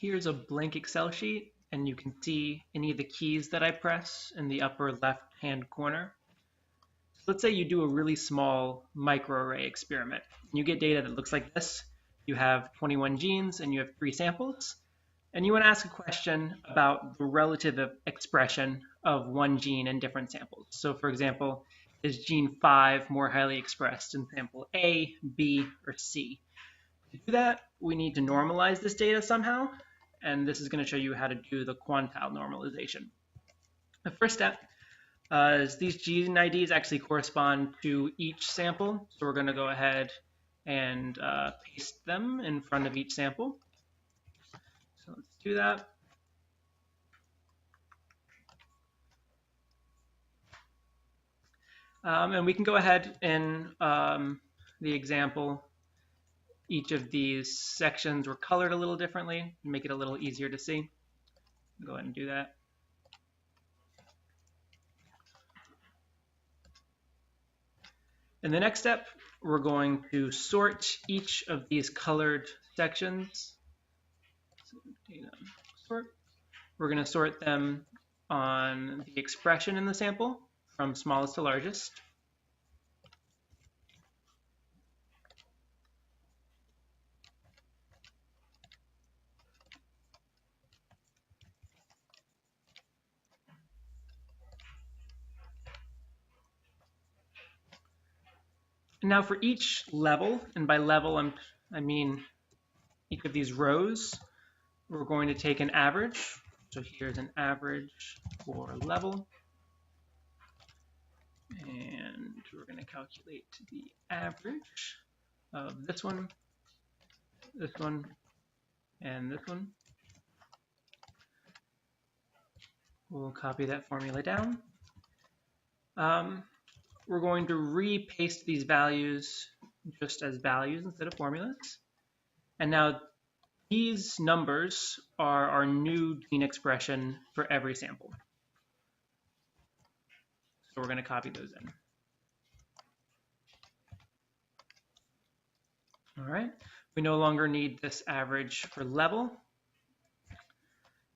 Here's a blank Excel sheet, and you can see any of the keys that I press in the upper left-hand corner. So let's say you do a really small microarray experiment. You get data that looks like this. You have 21 genes, and you have 3 samples. And you want to ask a question about the relative expression of one gene in different samples. So for example, is gene 5 more highly expressed in sample A, B, or C? To do that, we need to normalize this data somehow, and this is going to show you how to do the quantile normalization. The first step is these gene IDs actually correspond to each sample, so we're going to go ahead and paste them in front of each sample. So let's do that. And we can go ahead in the example. Each of these sections were colored a little differently, make it a little easier to see. Go ahead and do that. In the next step, we're going to sort each of these colored sections. We're going to sort them on the expression in the sample from smallest to largest. And now for each level, and by level I mean each of these rows, we're going to take an average. So here's an average for level. And we're going to calculate the average of this one, and this one. We'll copy that formula down. We're going to re-paste these values just as values instead of formulas. And now these numbers are our new gene expression for every sample. So we're going to copy those in. All right, we no longer need this average for level.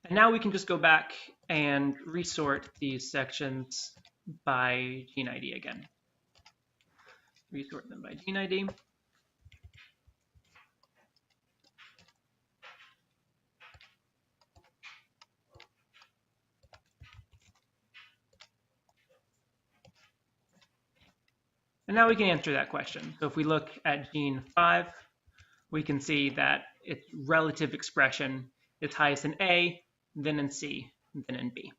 And now we can just go back and resort these sections by gene ID again. Resort them by gene ID. And now we can answer that question. So if we look at gene 5, we can see that its relative expression is highest in A, then in C, then in B.